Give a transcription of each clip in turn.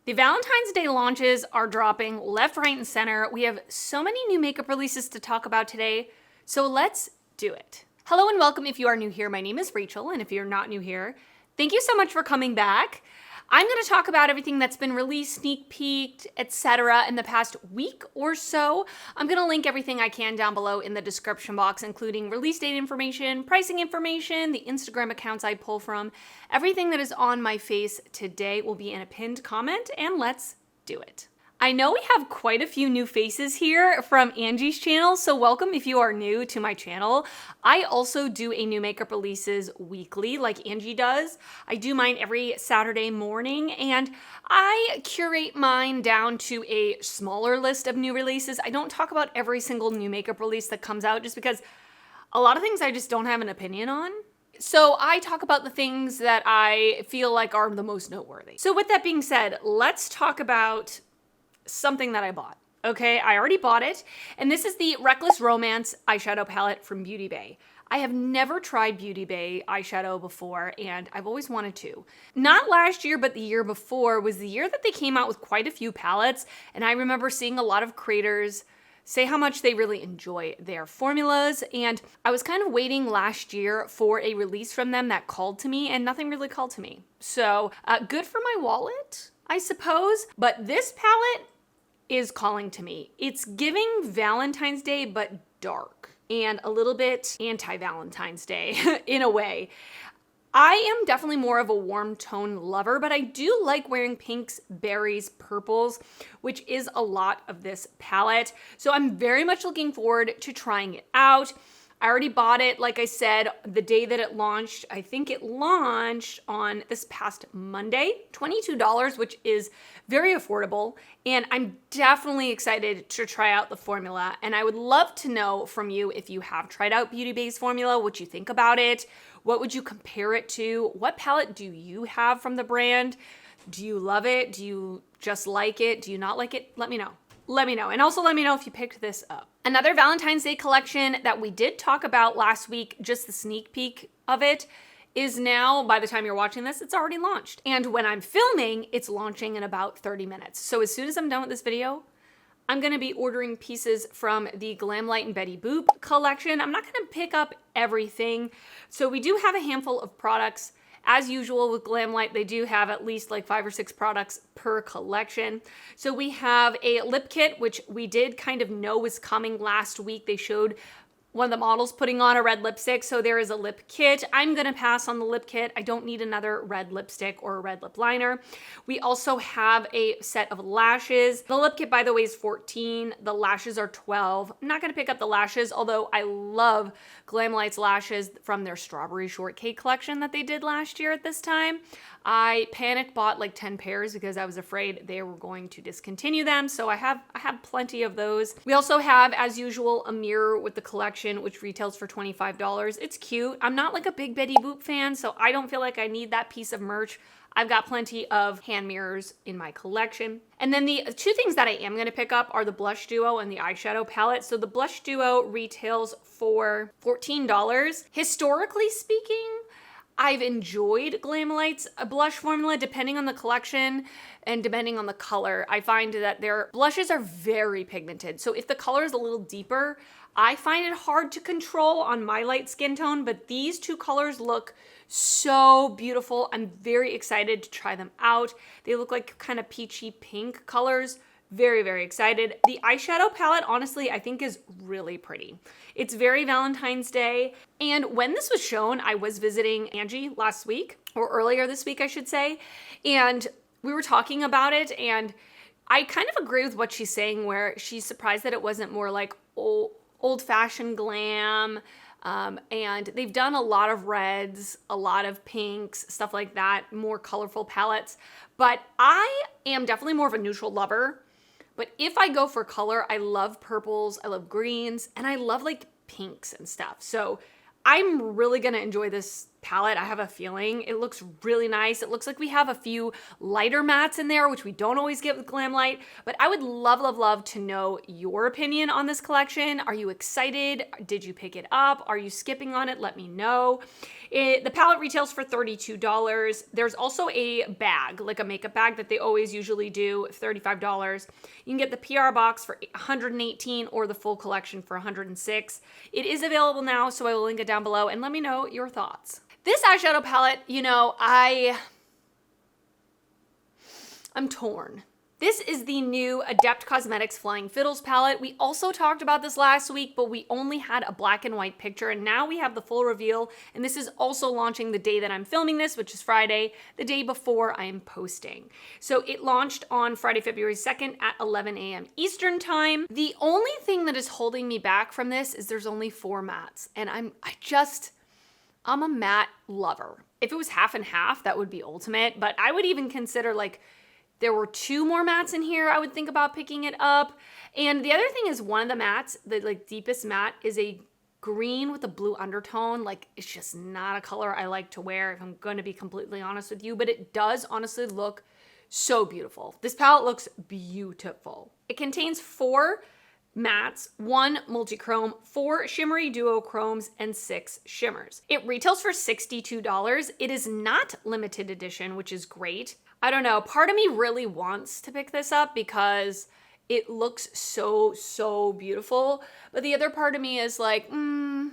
The Valentine's Day launches are dropping left, right, and center. We have so many new makeup releases to talk about today, so let's do it. Hello and welcome if you are new here. My name is Rachel, and if you're not new here, thank you so much for coming back. I'm going to talk about everything that's been released, sneak peeked, etc. in the past week or so. I'm going to link everything I can down below in the description box, including release date information, pricing information, the Instagram accounts I pull from. Everything that is on my face today will be in a pinned comment, and let's do it. I know we have quite a few new faces here from Angie's channel, so welcome if you are new to my channel. I also do a new makeup releases weekly like Angie does. I do mine every Saturday morning, and I curate mine down to a smaller list of new releases. I don't talk about every single new makeup release that comes out just because a lot of things I just don't have an opinion on. So I talk about the things that I feel like are the most noteworthy. So with that being said, let's talk about something that I bought. Okay, I already bought it, and this is the Reckless Romance eyeshadow palette from Beauty Bay. I have never tried Beauty Bay eyeshadow before, and I've always wanted to. Not last year, but the year before was the year that they came out with quite a few palettes, and I remember seeing a lot of creators say how much they really enjoy their formulas, and I was kind of waiting last year for a release from them that called to me, and nothing really called to me. So good for my wallet, I suppose, but this palette is calling to me. It's giving Valentine's Day, but dark and a little bit anti-Valentine's Day in a way. I am definitely more of a warm tone lover, but I do like wearing pinks, berries, purples, which is a lot of this palette. So I'm very much looking forward to trying it out. I already bought it, like I said, the day that it launched. I think it launched on this past Monday, $22, which is very affordable. And I'm definitely excited to try out the formula. And I would love to know from you if you have tried out Beauty Bay's formula, what you think about it. What would you compare it to? What palette do you have from the brand? Do you love it? Do you just like it? Do you not like it? Let me know. Let me know. And also let me know if you picked this up. Another Valentine's Day collection that we did talk about last week, just the sneak peek of it, is now, by the time you're watching this, it's already launched. And when I'm filming, it's launching in about 30 minutes. So as soon as I'm done with this video, I'm gonna be ordering pieces from the Glamlite and Betty Boop collection. I'm not gonna pick up everything. So we do have a handful of products. As usual with Glamlite, they do have at least like 5 or 6 products per collection. So we have a lip kit, which we did kind of know was coming last week. They showed one of the models putting on a red lipstick, so there is a lip kit. I'm gonna pass on the lip kit. I don't need another red lipstick or a red lip liner. We also have a set of lashes. The lip kit, by the way, is $14. The lashes are $12. I'm not gonna pick up the lashes, although I love Glamlite's lashes from their Strawberry Shortcake collection that they did last year at this time. I panic bought like 10 pairs because I was afraid they were going to discontinue them, so I have plenty of those. We also have, as usual, a mirror with the collection, which retails for $25. It's cute. I'm not like a big Betty Boop fan, so I don't feel like I need that piece of merch. I've got plenty of hand mirrors in my collection. And then the two things that I am going to pick up are the blush duo and the eyeshadow palette. So the blush duo retails for $14. Historically speaking, I've enjoyed Glamlite's blush formula depending on the collection and depending on the color. I find that their blushes are very pigmented. So if the color is a little deeper, I find it hard to control on my light skin tone, but these two colors look so beautiful. I'm very excited to try them out. They look like kind of peachy pink colors. Very, very excited. The eyeshadow palette, honestly, I think is really pretty. It's very Valentine's Day. And when this was shown, I was visiting Angie last week, or earlier this week, I should say. And we were talking about it, and I kind of agree with what she's saying, where she's surprised that it wasn't more like old-fashioned glam. And they've done a lot of reds, a lot of pinks, stuff like that, more colorful palettes. But I am definitely more of a neutral lover. But if I go for color, I love purples, I love greens, and I love like pinks and stuff. So I'm really gonna enjoy this palette, I have a feeling it looks really nice. It looks like we have a few lighter mattes in there, which we don't always get with Glamlite, but I would love, love, love to know your opinion on this collection. Are you excited? Did you pick it up? Are you skipping on it? Let me know. The palette retails for $32. There's also a bag, like a makeup bag that they always usually do, $35. You can get the PR box for $118 or the full collection for $106. It is available now, so I will link it down below and let me know your thoughts. This eyeshadow palette, you know, I'm torn. This is the new Adept Cosmetics Flying Fiddles palette. We also talked about this last week, but we only had a black and white picture, and now we have the full reveal, and this is also launching the day that I'm filming this, which is Friday, the day before I am posting. So it launched on Friday, February 2nd at 11 a.m. Eastern time. The only thing that is holding me back from this is there's only 4 mattes, and I'm a matte lover. If it was half and half, that would be ultimate, but I would even consider, like, there were 2 more mattes in here, I would think about picking it up. And the other thing is, one of the mattes, the like deepest matte, is a green with a blue undertone. Like, it's just not a color I like to wear, if I'm gonna be completely honest with you, but it does honestly look so beautiful. This palette looks beautiful. It contains 4 mattes, 1 multi-chrome, 4 shimmery duochromes, and 6 shimmers. It retails for $62. It is not limited edition, which is great. I don't know, part of me really wants to pick this up because it looks so, so beautiful. But the other part of me is like, I'm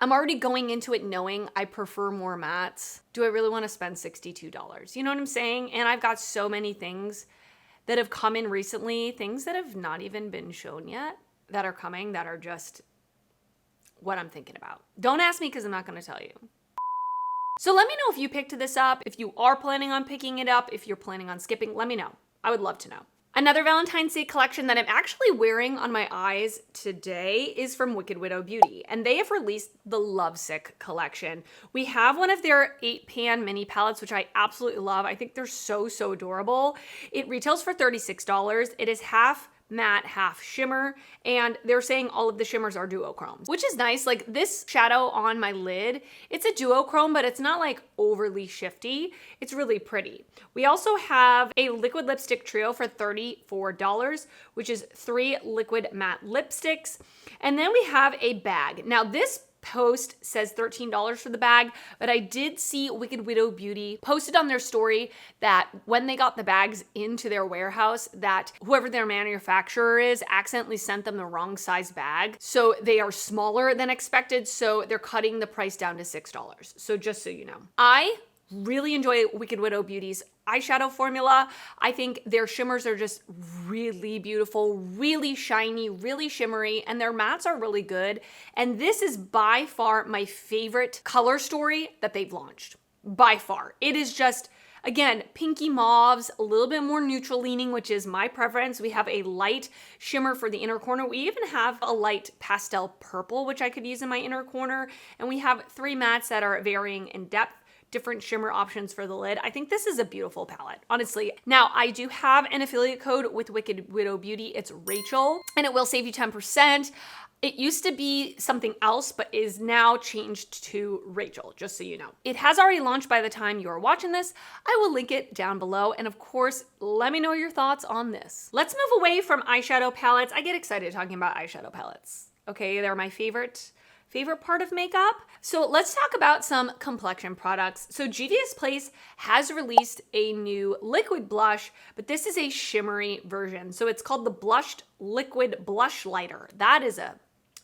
already going into it knowing I prefer more mattes. Do I really want to spend $62? You know what I'm saying? And I've got so many things that have come in recently, things that have not even been shown yet, that are coming, that are just what I'm thinking about. Don't ask me because I'm not going to tell you. So let me know if you picked this up, if you are planning on picking it up, if you're planning on skipping, let me know. I would love to know. Another Valentine's Day collection that I'm actually wearing on my eyes today is from Wicked Widow Beauty, and they have released the Lovesick collection. We have one of their 8-pan mini palettes, which I absolutely love. I think they're so, so adorable. It retails for $36. It is half matte, half shimmer, and they're saying all of the shimmers are duochromes, which is nice. Like, this shadow on my lid, it's a duochrome, but it's not like overly shifty. It's really pretty. We also have a liquid lipstick trio for $34, which is 3 liquid matte lipsticks. And then we have a bag. Now, this post says $13 for the bag, but I did see Wicked Widow Beauty posted on their story that when they got the bags into their warehouse, that whoever their manufacturer is accidentally sent them the wrong size bag. So they are smaller than expected, so they're cutting the price down to $6. So just so you know. I really enjoy Wicked Widow Beauty's eyeshadow formula. I think their shimmers are just really beautiful, really shiny, really shimmery, and their mattes are really good. And this is by far my favorite color story that they've launched. By far. It is just, again, pinky mauves, a little bit more neutral leaning, which is my preference. We have a light shimmer for the inner corner. We even have a light pastel purple, which I could use in my inner corner. And we have 3 mattes that are varying in depth, different shimmer options for the lid. I think this is a beautiful palette, honestly. Now, I do have an affiliate code with Wicked Widow Beauty. It's Rachel, and it will save you 10%. It used to be something else, but is now changed to Rachel, just so you know. It has already launched by the time you are watching this. I will link it down below. And of course, let me know your thoughts on this. Let's move away from eyeshadow palettes. I get excited talking about eyeshadow palettes. Okay, they're my favorite part of makeup. So let's talk about some complexion products. So Juvia's Place has released a new liquid blush, but this is a shimmery version. So it's called the Blushed Liquid BlushLighter. That is a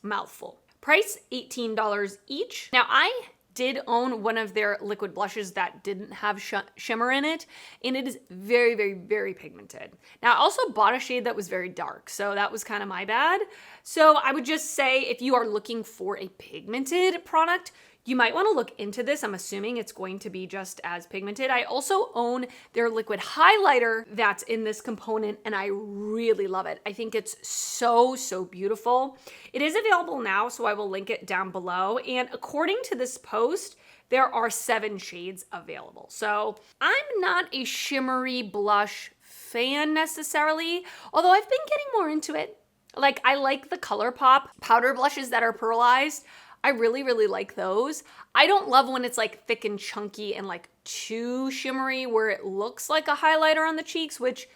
mouthful. Price $18 each. Now, I did own one of their liquid blushes that didn't have shimmer in it, and it is very, very, very pigmented. Now, I also bought a shade that was very dark, so that was kind of my bad. So I would just say, if you are looking for a pigmented product, you might want to look into this. I'm assuming it's going to be just as pigmented. I also own their liquid highlighter that's in this component, and I really love it. I think it's so, so beautiful. It is available now, so I will link it down below. And according to this post, there are 7 shades available. So I'm not a shimmery blush fan necessarily, although I've been getting more into it. Like, I like the ColourPop powder blushes that are pearlized. I really, really like those. I don't love when it's like thick and chunky and like too shimmery where it looks like a highlighter on the cheeks, which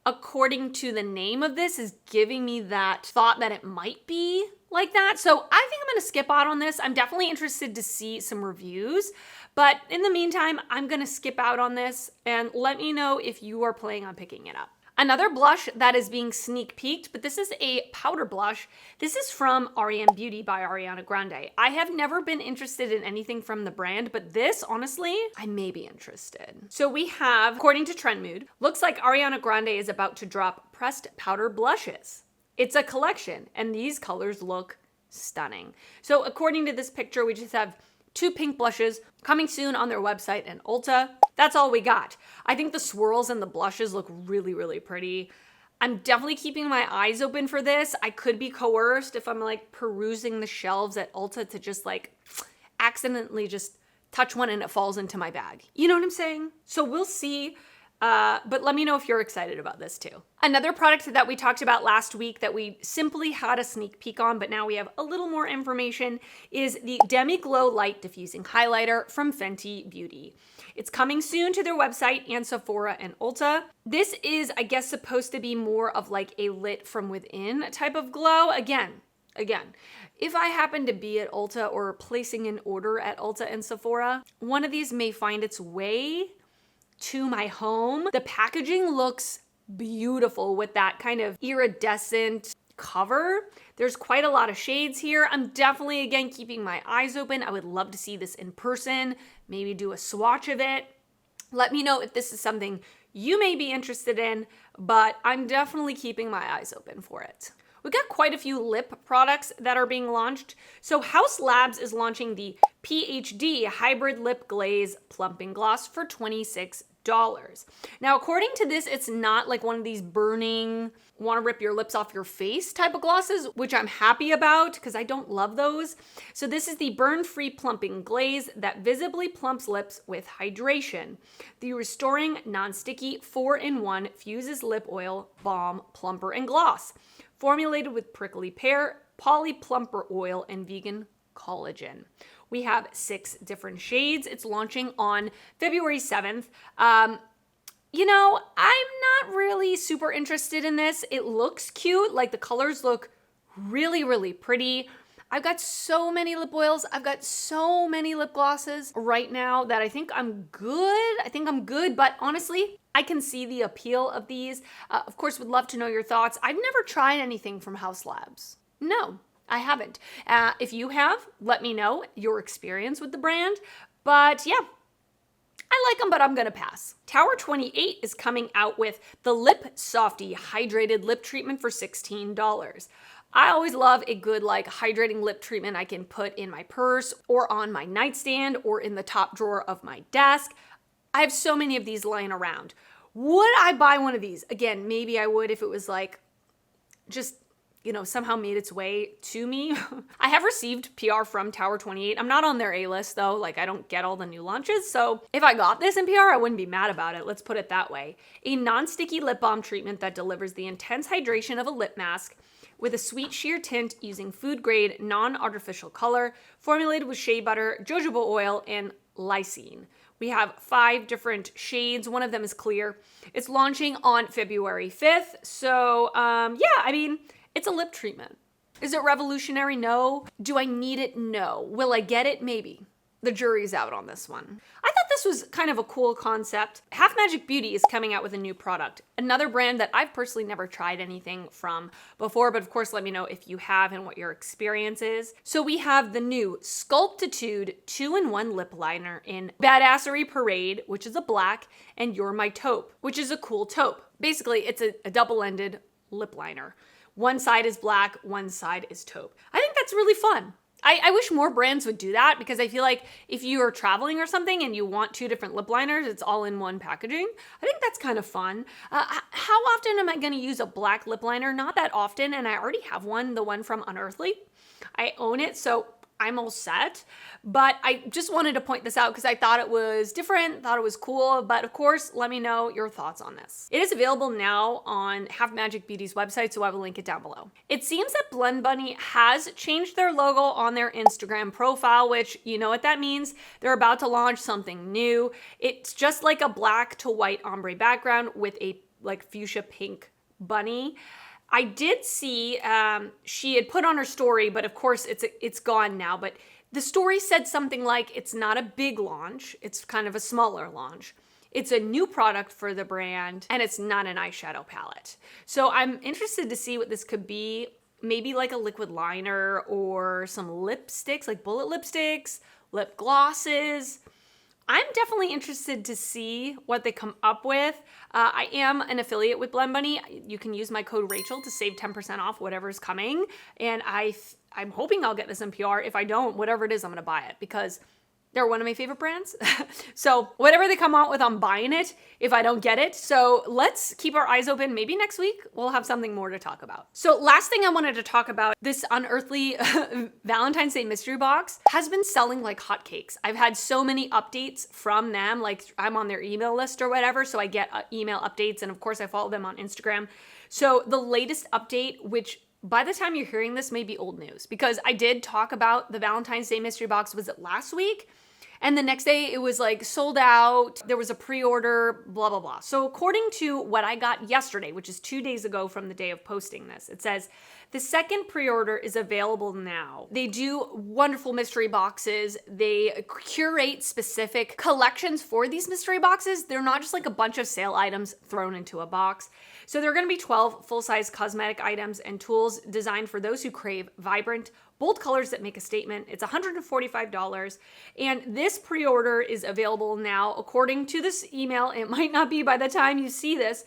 according to the name of this is giving me that thought that it might be like that. So I think I'm gonna skip out on this. I'm definitely interested to see some reviews, but in the meantime, I'm gonna skip out on this and let me know if you are planning on picking it up. Another blush that is being sneak peeked, but this is a powder blush. This is from R.E.M. Beauty by Ariana Grande. I have never been interested in anything from the brand, but this, honestly, I may be interested. So we have, according to Trend Mood, looks like Ariana Grande is about to drop pressed powder blushes. It's a collection, and these colors look stunning. So according to this picture, we just have 2 pink blushes coming soon on their website and Ulta. That's all we got. I think the swirls and the blushes look really, really pretty. I'm definitely keeping my eyes open for this. I could be coerced if I'm like perusing the shelves at Ulta to just like accidentally just touch one and it falls into my bag. You know what I'm saying? So we'll see. But let me know if you're excited about this too. Another product that we talked about last week that we simply had a sneak peek on, but now we have a little more information, is the Demi Glow Light Diffusing Highlighter from Fenty Beauty. It's coming soon to their website and Sephora and Ulta. This is, I guess, supposed to be more of like a lit from within type of glow. Again, if I happen to be at Ulta or placing an order at Ulta and Sephora, one of these may find its way to my home. The packaging looks beautiful with that kind of iridescent cover. There's quite a lot of shades here. I'm definitely, again, keeping my eyes open. I would love to see this in person, maybe do a swatch of it. Let me know if this is something you may be interested in, but I'm definitely keeping my eyes open for it. We've got quite a few lip products that are being launched. So Haus Labs is launching the PhD Hybrid Lip Glaze Plumping Gloss for $26. Now, according to this, it's not like one of these burning, want to rip your lips off your face type of glosses, which I'm happy about because I don't love those. So this is the burn-free plumping glaze that visibly plumps lips with hydration. The restoring non-sticky 4-in-1 fuses lip oil, balm, plumper, and gloss. Formulated with prickly pear, poly plumper oil, and vegan collagen. We have 6 different shades. It's launching on February 7th. You know, I'm not really super interested in this. It looks cute. Like the colors look really, really pretty. I've got so many lip oils. I've got so many lip glosses right now that I think I'm good. But honestly, I can see the appeal of these. Of course, would love to know your thoughts. I've never tried anything from Haus Labs. No, I haven't. If you have, let me know your experience with the brand. But yeah, I like them, but I'm gonna pass. Tower 28 is coming out with the Lip Softy Hydrated Lip Treatment for $16. I always love a good like hydrating lip treatment I can put in my purse or on my nightstand or in the top drawer of my desk. I have so many of these lying around. Would I buy one of these? Again, maybe I would if it was like just, you know, somehow made its way to me. I have received PR from Tower 28. I'm not on their A-list though. Like I don't get all the new launches. So if I got this in PR, I wouldn't be mad about it. Let's put it that way. A non-sticky lip balm treatment that delivers the intense hydration of a lip mask with a sweet sheer tint using food-grade, non-artificial color, formulated with shea butter, jojoba oil, and lysine. We have 5 different shades. One of them is clear. It's launching on February 5th. So, yeah, I mean, it's a lip treatment. Is it revolutionary? No. Do I need it? No. Will I get it? Maybe. The jury's out on this one. I thought this was kind of a cool concept. Half Magic Beauty is coming out with a new product. Another brand that I've personally never tried anything from before, but of course let me know if you have and what your experience is. So we have the new Sculptitude 2-in-1 lip liner in Badassery Parade, which is a black, and You're My Taupe, which is a cool taupe. Basically, it's a double-ended lip liner. One side is black, one side is taupe. I think that's really fun. I wish more brands would do that because I feel like if you are traveling or something and you want 2 different lip liners, it's all in one packaging. I think that's kind of fun. How often am I going to use a black lip liner? Not that often, and I already have one, the one from Unearthly. I own it, so I'm all set. But I just wanted to point this out because I thought it was different, thought it was cool. But of course, let me know your thoughts on this. It is available now on Have Magic Beauty's website, so I will link it down below. It seems that Blend Bunny has changed their logo on their Instagram profile, which you know what that means. They're about to launch something new. It's just like a black to white ombre background with a like fuchsia pink bunny. I did see she had put on her story, but of course it's gone now. But the story said something like it's not a big launch, it's kind of a smaller launch. It's a new product for the brand, and it's not an eyeshadow palette. So I'm interested to see what this could be. Maybe like a liquid liner or some lipsticks, like bullet lipsticks, lip glosses. I'm definitely interested to see what they come up with. I am an affiliate with Blend Bunny. You can use my code Rachel to save 10% off whatever's coming. And I'm hoping I'll get this in PR. If I don't, whatever it is, I'm gonna buy it because they're one of my favorite brands. So whatever they come out with, I'm buying it if I don't get it. So let's keep our eyes open. Maybe next week we'll have something more to talk about. So last thing I wanted to talk about, this unearthly Valentine's Day mystery box has been selling like hotcakes. I've had so many updates from them. Like I'm on their email list or whatever. So I get email updates. And of course I follow them on Instagram. So the latest update, which by the time you're hearing this may be old news, because I did talk about the Valentine's Day mystery box, was it last week? And the next day it was like sold out, there was a pre-order, blah, blah, blah. So according to what I got yesterday, which is 2 days ago from the day of posting this, it says the second pre-order is available now. They do wonderful mystery boxes. They curate specific collections for these mystery boxes. They're not just like a bunch of sale items thrown into a box. So there are gonna be 12 full-size cosmetic items and tools designed for those who crave vibrant, bold colors that make a statement. It's $145. And this pre-order is available now. According to this email, it might not be by the time you see this.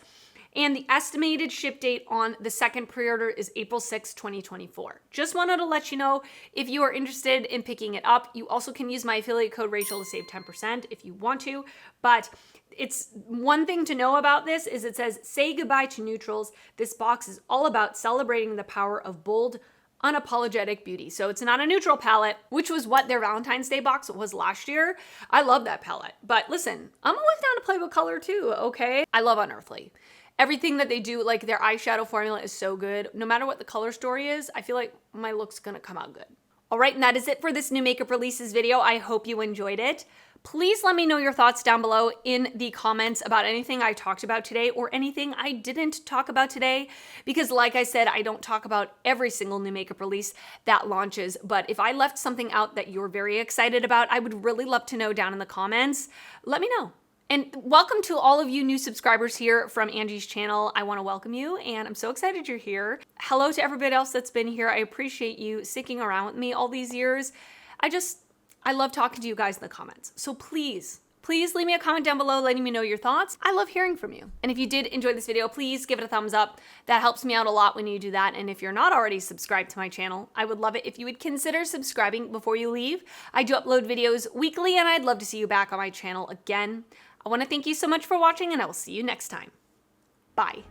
And the estimated ship date on the second pre-order is April 6, 2024. Just wanted to let you know if you are interested in picking it up. You also can use my affiliate code Rachel to save 10% if you want to. But it's one thing to know about this is it says, say goodbye to neutrals. This box is all about celebrating the power of bold, unapologetic beauty. So it's not a neutral palette, which was what their Valentine's Day box was last year. I love that palette. But listen, I'm always down to play with color too, okay? I love Unearthly. Everything that they do, like their eyeshadow formula is so good. No matter what the color story is, I feel like my look's gonna come out good. All right, and that is it for this new makeup releases video. I hope you enjoyed it. Please let me know your thoughts down below in the comments about anything I talked about today or anything I didn't talk about today, because like I said, I don't talk about every single new makeup release that launches, but if I left something out that you're very excited about, I would really love to know down in the comments. Let me know. And welcome to all of you new subscribers here from Angie's channel. I want to welcome you, and I'm so excited you're here. Hello to everybody else that's been here. I appreciate you sticking around with me all these years. I love talking to you guys in the comments. So please leave me a comment down below letting me know your thoughts. I love hearing from you. And if you did enjoy this video, please give it a thumbs up. That helps me out a lot when you do that. And if you're not already subscribed to my channel, I would love it if you would consider subscribing before you leave. I do upload videos weekly, and I'd love to see you back on my channel again. I want to thank you so much for watching, and I will see you next time. Bye.